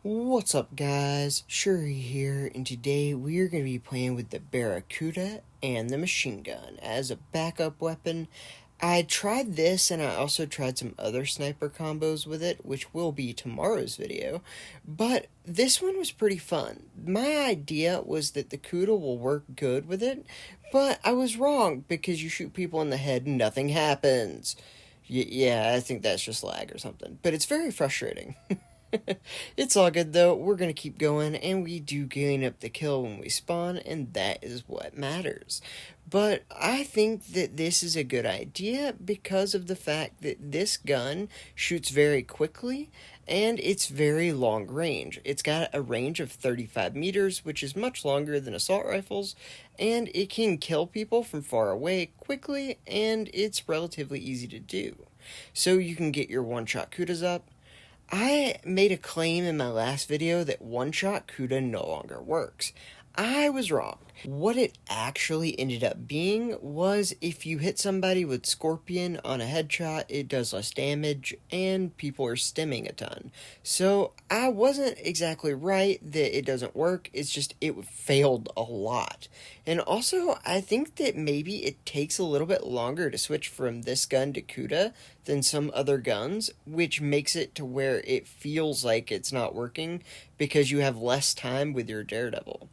What's up guys, Shouri here, and today we are going to be playing with the Barracuda and the machine gun as a backup weapon. I tried this and I also tried some other sniper combos with it, which will be tomorrow's video, but this one was pretty fun. My idea was that the Cuda will work good with it, but I was wrong because you shoot people in the head and nothing happens. Yeah, I think that's just lag or something, but it's very frustrating. It's all good though, we're gonna keep going, and we do gain up the kill when we spawn, and that is what matters. But I think that this is a good idea because of the fact that this gun shoots very quickly, and it's very long range. It's got a range of 35 meters, which is much longer than assault rifles, and it can kill people from far away quickly, and it's relatively easy to do. So you can get your one-shot kudas up. I made a claim in my last video that one-shot Cuda no longer works. I was wrong. What it actually ended up being was if you hit somebody with Scorpion on a headshot, it does less damage, and people are stimming a ton. So I wasn't exactly right that it doesn't work, it's just it failed a lot. And also, I think that maybe it takes a little bit longer to switch from this gun to Cuda than some other guns, which makes it to where it feels like it's not working because you have less time with your Daredevil.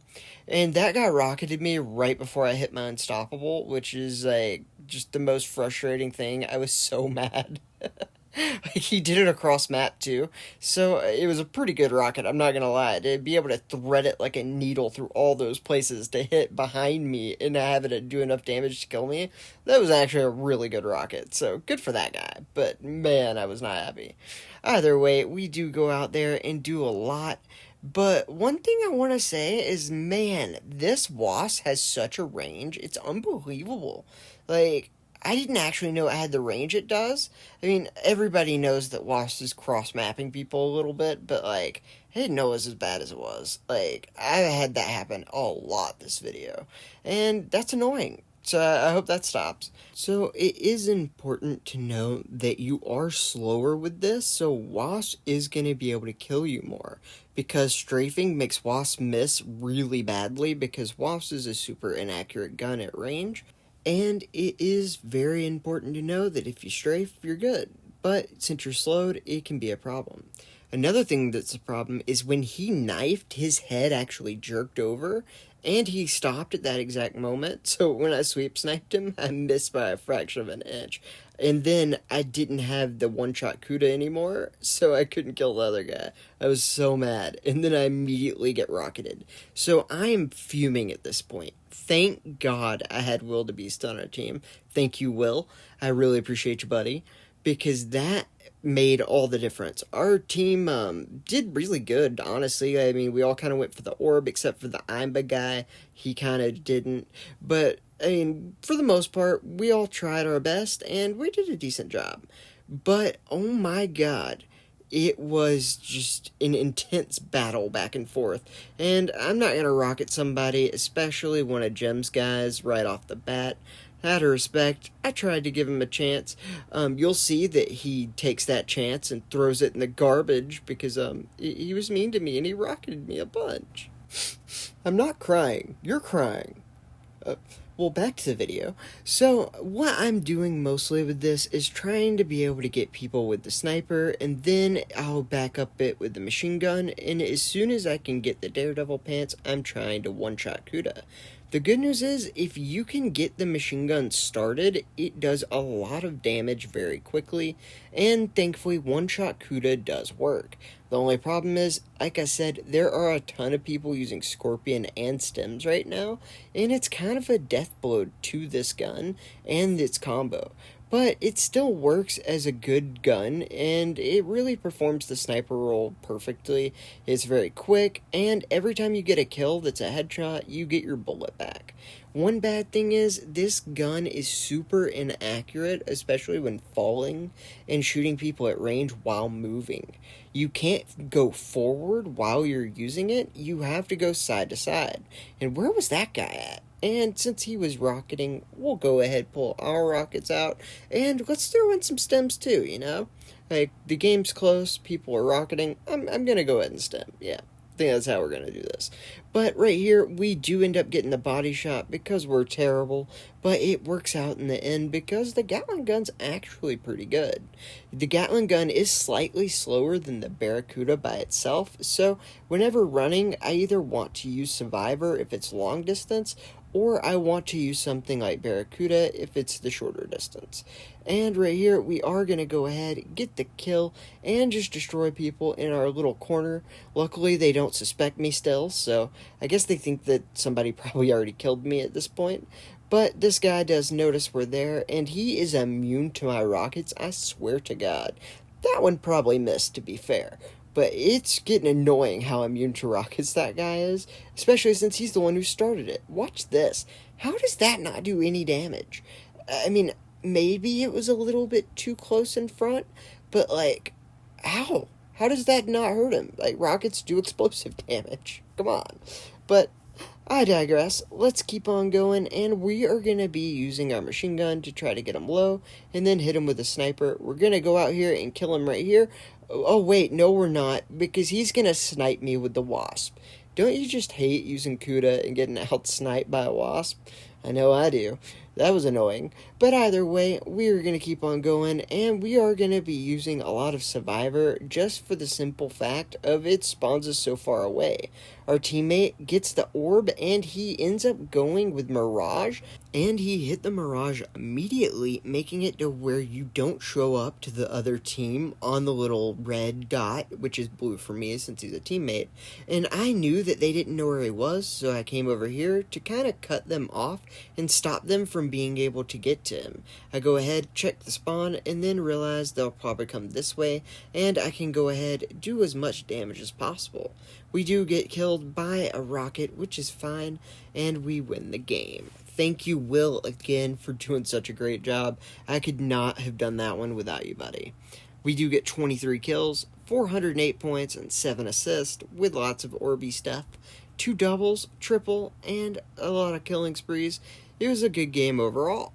And that guy rocketed me right before I hit my Unstoppable, which is like just the most frustrating thing. I was so mad. Like, he did it across map too, so it was a pretty good rocket, I'm not gonna lie. To be able to thread it like a needle through all those places to hit behind me and have it do enough damage to kill me, that was actually a really good rocket, so good for that guy. But man, I was not happy. Either way, we do go out there and do a lot. But one thing I want to say is, man, this WASP has such a range. It's unbelievable. Like, I didn't actually know it had the range it does. I mean, everybody knows that WASP is cross-mapping people a little bit, but, like, I didn't know it was as bad as it was. Like, I had that happen a lot this video, and that's annoying. So I hope that stops. So it is important to know that you are slower with this, so WASP is going to be able to kill you more. Because strafing makes WASP miss really badly because WASP is a super inaccurate gun at range. And it is very important to know that if you strafe, you're good. But since you're slowed, it can be a problem. Another thing that's a problem is when he knifed, his head actually jerked over, and he stopped at that exact moment. So when I sweep sniped him, I missed by a fraction of an inch. And then I didn't have the one-shot Cuda anymore, so I couldn't kill the other guy. I was so mad. And then I immediately get rocketed. So I am fuming at this point. Thank God I had Wildebeest on our team. Thank you, Will. I really appreciate you, buddy. Because that made all the difference. Our team did really good, honestly. I mean, we all kind of went for the orb, except for the Imba guy. He kind of didn't. But, I mean, for the most part, we all tried our best, and we did a decent job. But, oh my god, it was just an intense battle back and forth. And I'm not going to rocket somebody, especially one of Jem's guys, right off the bat. Out of respect, I tried to give him a chance. You'll see that he takes that chance and throws it in the garbage because he was mean to me and he rocketed me a bunch. I'm not crying. You're crying. Well, back to the video. So, what I'm doing mostly with this is trying to be able to get people with the sniper, and then I'll back up it with the machine gun, and as soon as I can get the Daredevil pants, I'm trying to one-shot Cuda. The good news is, if you can get the machine gun started, it does a lot of damage very quickly, and thankfully one-shot Cuda does work. The only problem is, like I said, there are a ton of people using Scorpion and Stims right now, and it's kind of a death blow to this gun and its combo. But it still works as a good gun, and it really performs the sniper role perfectly. It's very quick, and every time you get a kill that's a headshot, you get your bullet back. One bad thing is, this gun is super inaccurate, especially when falling and shooting people at range while moving. You can't go forward while you're using it, you have to go side to side. And where was that guy at? And since he was rocketing, we'll go ahead, pull our rockets out, and let's throw in some stems too, you know? Like, the game's close, people are rocketing, I'm gonna go ahead and stem, yeah. I think that's how we're gonna do this. But right here, we do end up getting the body shot because we're terrible, but it works out in the end because the Gatling gun's actually pretty good. The Gatling gun is slightly slower than the Barracuda by itself, so whenever running, I either want to use Survivor if it's long distance, or I want to use something like Barracuda if it's the shorter distance. And right here, we are going to go ahead, get the kill, and just destroy people in our little corner. Luckily, they don't suspect me still, so I guess they think that somebody probably already killed me at this point. But this guy does notice we're there, and he is immune to my rockets, I swear to God. That one probably missed, to be fair. But it's getting annoying how immune to rockets that guy is, especially since he's the one who started it. Watch this. How does that not do any damage? I mean, maybe it was a little bit too close in front, but like, how? How does that not hurt him? Like, rockets do explosive damage. Come on. But I digress. Let's keep on going, and we are going to be using our machine gun to try to get him low, and then hit him with a sniper. We're going to go out here and kill him right here. Oh, wait, no we're not, because he's going to snipe me with the wasp. Don't you just hate using Cuda and getting out-sniped by a wasp? I know I do. That was annoying. But either way, we are going to keep on going, and we are going to be using a lot of Survivor just for the simple fact of it spawns us so far away. Our teammate gets the orb, and he ends up going with Mirage, and he hit the Mirage immediately, making it to where you don't show up to the other team on the little red dot, which is blue for me since he's a teammate. And I knew that they didn't know where he was, so I came over here to kind of cut them off and stop them from being able to get to him. I go ahead, check the spawn, and then realize they'll probably come this way, and I can go ahead, do as much damage as possible. We do get killed by a rocket, which is fine, and we win the game. Thank you, Will, again, for doing such a great job. I could not have done that one without you, buddy. We do get 23 kills, 408 points, and 7 assists, with lots of Orby stuff. 2 doubles, triple, and a lot of killing sprees. It was a good game overall.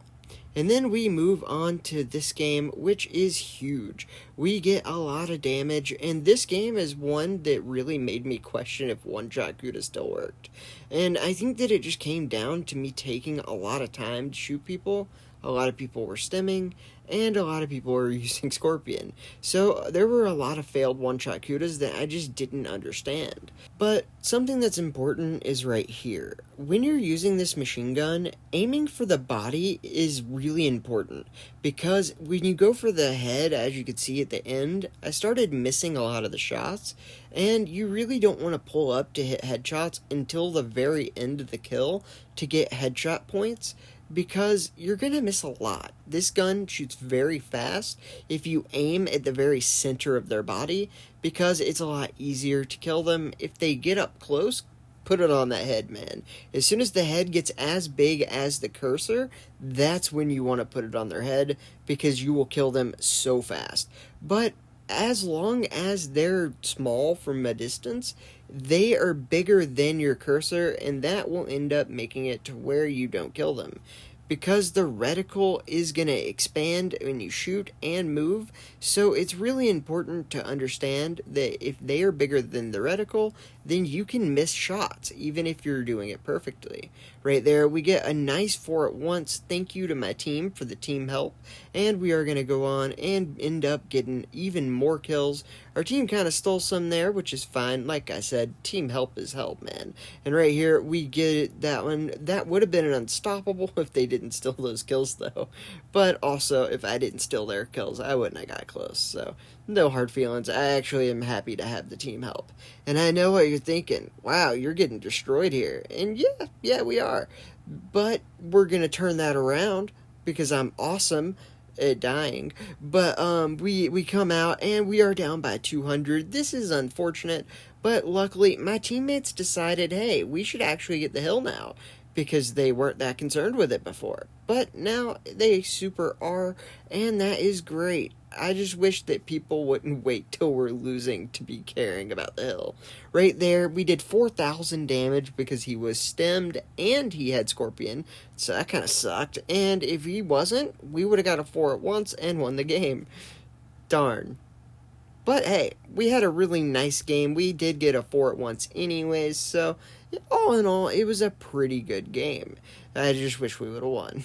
And then we move on to this game, which is huge. We get a lot of damage, and this game is one that really made me question if one-shot Cuda still worked. And I think that it just came down to me taking a lot of time to shoot people. A lot of people were stemming, and a lot of people were using Scorpion. So there were a lot of failed one-shot Cudas that I just didn't understand. But something that's important is right here. When you're using this machine gun, aiming for the body is really important, because when you go for the head, as you can see at the end, I started missing a lot of the shots, and you really don't want to pull up to hit headshots until the very end of the kill to get headshot points, because you're going to miss a lot. This gun shoots very fast if you aim at the very center of their body, because it's a lot easier to kill them. If they get up close, put it on that head, man. As soon as the head gets as big as the cursor, that's when you want to put it on their head, because you will kill them so fast. But as long as they're small from a distance, they are bigger than your cursor, and that will end up making it to where you don't kill them. Because the reticle is going to expand when you shoot and move, so it's really important to understand that if they are bigger than the reticle, then you can miss shots, even if you're doing it perfectly. Right there, we get a nice 4 at once. Thank you to my team for the team help, and we are going to go on and end up getting even more kills. Our team kind of stole some there, which is fine. Like I said, team help is help, man. And right here, we get that one. That would have been an unstoppable if they didn't steal those kills, though. But also, if I didn't steal their kills, I wouldn't have got close. So, no hard feelings. I actually am happy to have the team help. And I know what you're thinking. Wow, you're getting destroyed here. And yeah, we are. But we're going to turn that around, because I'm awesome at dying. But we come out and we are down by 200. This is unfortunate, but luckily my teammates decided, hey, we should actually get the hill now, because they weren't that concerned with it before. But now they super are, and that is great. I just wish that people wouldn't wait till we're losing to be caring about the hill. Right there, we did 4,000 damage because he was stemmed and he had Scorpion, so that kind of sucked. And if he wasn't, we would have got a 4 at once and won the game. Darn. But hey, we had a really nice game. We did get a 4 at once anyways, so all in all, it was a pretty good game. I just wish we would have won.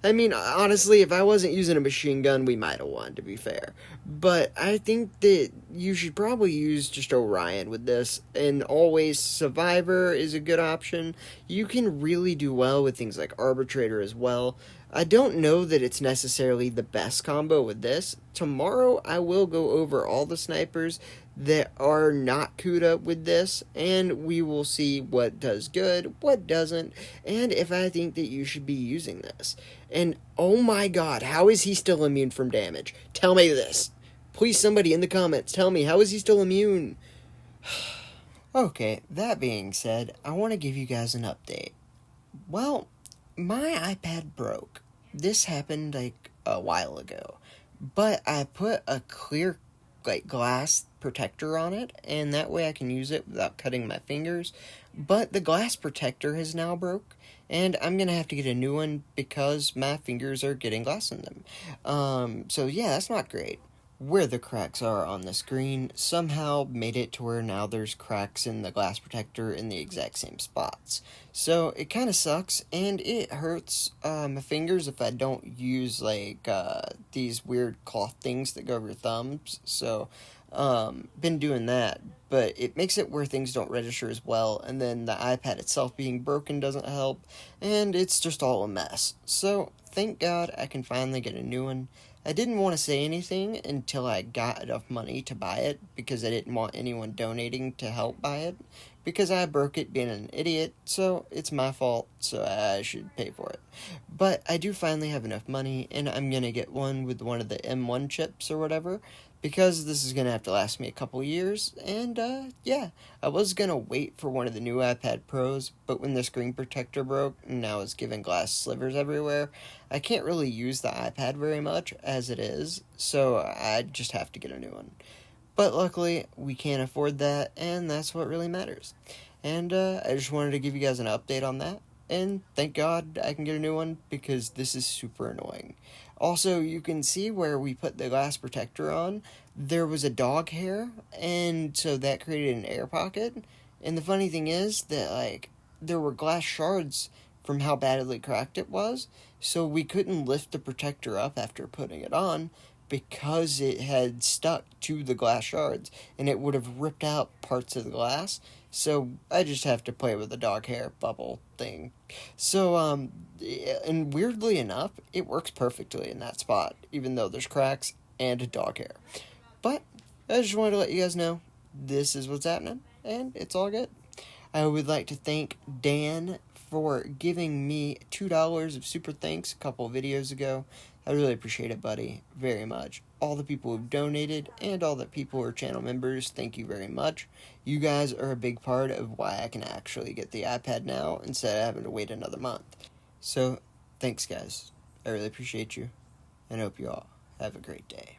I mean, honestly, if I wasn't using a machine gun, we might have won, to be fair. But I think that you should probably use just Orion with this. And always, Survivor is a good option. You can really do well with things like Arbitrator as well. I don't know that it's necessarily the best combo with this. Tomorrow, I will go over all the snipers that are not Cuda with this, and we will see what does good, what doesn't, and if I think that you should be using this. And oh my god, how is he still immune from damage? Tell me this. Please, somebody in the comments, tell me, how is he still immune? Okay, that being said, I want to give you guys an update. Well, my iPad broke. This happened like a while ago, but I put a clear glass protector on it, and that way I can use it without cutting my fingers. But the glass protector has now broke, and I'm gonna have to get a new one because my fingers are getting glass in them. So yeah, that's not great. Where the cracks are on the screen somehow made it to where now there's cracks in the glass protector in the exact same spots. So it kind of sucks, and it hurts my fingers if I don't use like these weird cloth things that go over your thumbs. So been doing that, but it makes it where things don't register as well, and then the iPad itself being broken doesn't help, and it's just all a mess. So thank God I can finally get a new one. I didn't want to say anything until I got enough money to buy it, because I didn't want anyone donating to help buy it, because I broke it being an idiot, so it's my fault, so I should pay for it. But I do finally have enough money, and I'm going to get one with one of the M1 chips or whatever, because this is going to have to last me a couple years, and yeah, I was going to wait for one of the new iPad Pros, but when the screen protector broke, and now it's giving glass slivers everywhere, I can't really use the iPad very much as it is, so I just have to get a new one. But luckily, we can't afford that, and that's what really matters. And I just wanted to give you guys an update on that, and thank God I can get a new one, because this is super annoying. Also, you can see where we put the glass protector on, there was a dog hair, and so that created an air pocket. And the funny thing is that, like, there were glass shards from how badly cracked it was, so we couldn't lift the protector up after putting it on, because it had stuck to the glass shards, and it would have ripped out parts of the glass. So I just have to play with the dog hair bubble thing. So, and weirdly enough, it works perfectly in that spot, even though there's cracks and dog hair. But I just wanted to let you guys know this is what's happening, and it's all good. I would like to thank Dan for giving me $2 of super thanks a couple of videos ago. I really appreciate it, buddy, very much. All the people who've donated and all the people who are channel members, thank you very much. You guys are a big part of why I can actually get the iPad now instead of having to wait another month. So, thanks, guys. I really appreciate you, and hope you all have a great day.